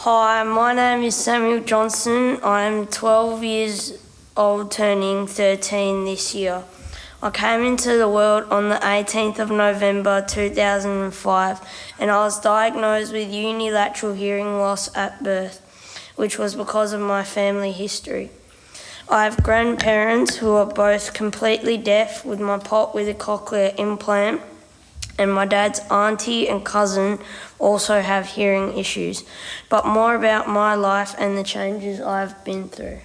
Hi, my name is Samuel Johnson. I'm 12 years old, turning 13 this year. I came into the world on the 18th of November 2005 and I was diagnosed with unilateral hearing loss at birth, which was because of my family history. I have grandparents who are both completely deaf, with my pop with a cochlear implant, and my dad's auntie and cousin also have hearing issues. But more about my life and the changes I've been through.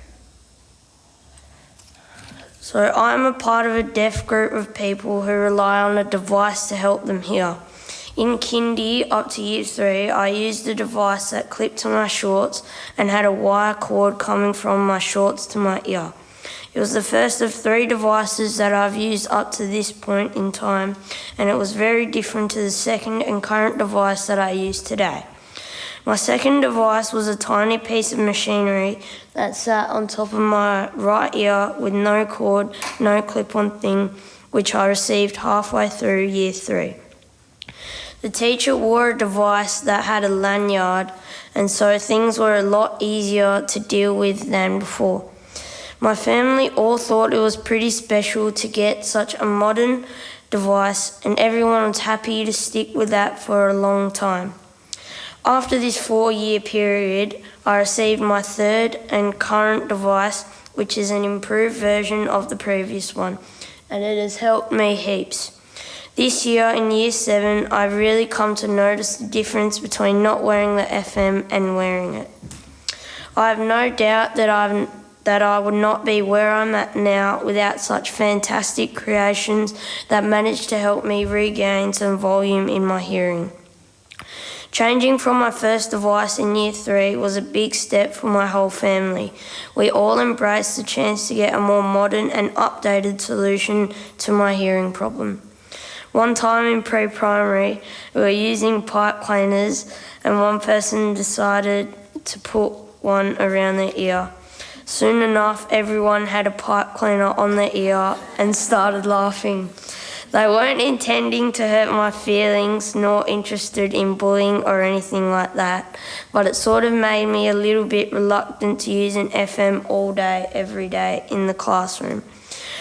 So I'm a part of a deaf group of people who rely on a device to help them hear. In kindy up to year 3, I used a device that clipped to my shorts and had a wire cord coming from my shorts to my ear. It was the first of 3 devices that I've used up to this point in time, and it was very different to the second and current device that I use today. My second device was a tiny piece of machinery that sat on top of my right ear with no cord, no clip-on thing, which I received halfway through year 3. The teacher wore a device that had a lanyard, and so things were a lot easier to deal with than before. My family all thought it was pretty special to get such a modern device, and everyone was happy to stick with that for a long time. After this 4-year period, I received my third and current device, which is an improved version of the previous one, and it has helped me heaps. This year, in year 7, I've really come to notice the difference between not wearing the FM and wearing it. I have no doubt that I would not be where I'm at now without such fantastic creations that managed to help me regain some volume in my hearing. Changing from my first device in year 3 was a big step for my whole family. We all embraced the chance to get a more modern and updated solution to my hearing problem. One time in pre-primary, we were using pipe cleaners and one person decided to put one around their ear. Soon enough, everyone had a pipe cleaner on their ear and started laughing. They weren't intending to hurt my feelings nor interested in bullying or anything like that, but it sort of made me a little bit reluctant to use an FM all day, every day in the classroom.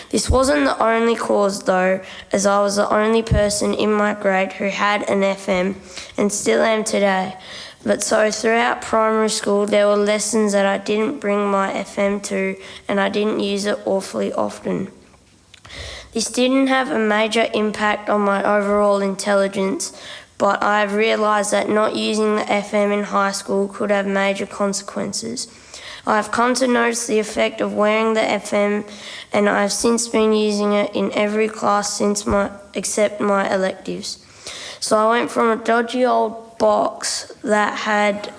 This wasn't the only cause though, as I was the only person in my grade who had an FM and still am today. But so throughout primary school there were lessons that I didn't bring my FM to and I didn't use it awfully often. This didn't have a major impact on my overall intelligence, but I have realised that not using the FM in high school could have major consequences. I have come to notice the effect of wearing the FM, and I have since been using it in every class except my electives. So I went from a dodgy old box that had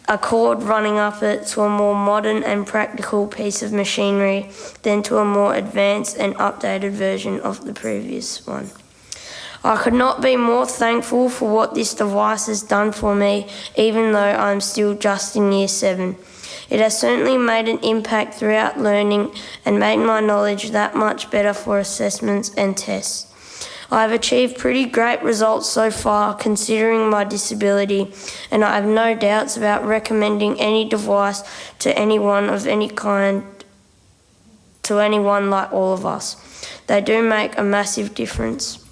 a cord running up it to a more modern and practical piece of machinery, then to a more advanced and updated version of the previous one. I could not be more thankful for what this device has done for me, even though I'm still just in year 7. It has certainly made an impact throughout learning and made my knowledge that much better for assessments and tests. I have achieved pretty great results so far considering my disability, and I have no doubts about recommending any device to anyone of any kind, to anyone like all of us. They do make a massive difference.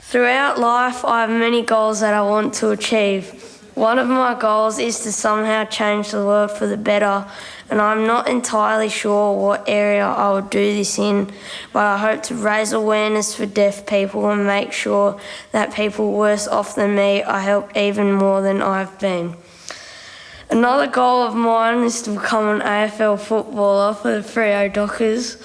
Throughout life, I have many goals that I want to achieve. One of my goals is to somehow change the world for the better, and I'm not entirely sure what area I will do this in, but I hope to raise awareness for deaf people and make sure that people worse off than me are helped even more than I've been. Another goal of mine is to become an AFL footballer for the Freo Dockers.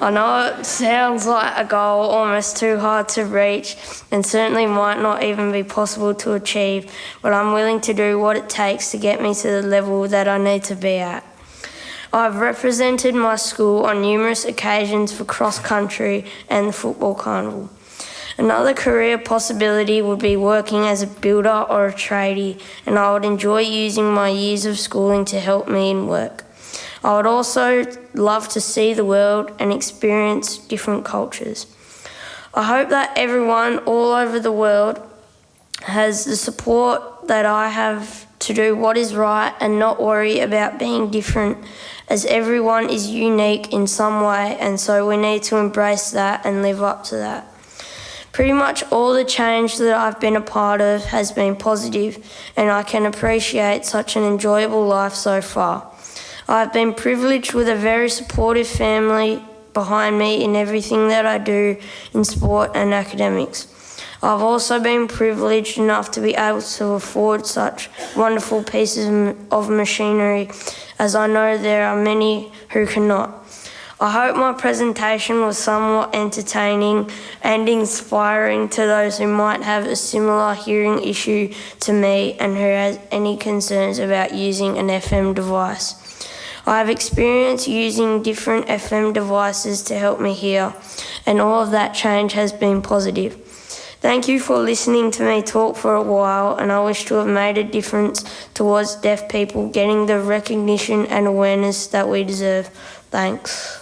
I know it sounds like a goal almost too hard to reach and certainly might not even be possible to achieve, but I'm willing to do what it takes to get me to the level that I need to be at. I've represented my school on numerous occasions for cross-country and the football carnival. Another career possibility would be working as a builder or a tradie, and I would enjoy using my years of schooling to help me in work. I would also love to see the world and experience different cultures. I hope that everyone all over the world has the support that I have to do what is right and not worry about being different, as everyone is unique in some way, and so we need to embrace that and live up to that. Pretty much all the change that I've been a part of has been positive, and I can appreciate such an enjoyable life so far. I've been privileged with a very supportive family behind me in everything that I do in sport and academics. I've also been privileged enough to be able to afford such wonderful pieces of machinery, as I know there are many who cannot. I hope my presentation was somewhat entertaining and inspiring to those who might have a similar hearing issue to me and who has any concerns about using an FM device. I have experience using different FM devices to help me hear, and all of that change has been positive. Thank you for listening to me talk for a while, and I wish to have made a difference towards deaf people getting the recognition and awareness that we deserve. Thanks.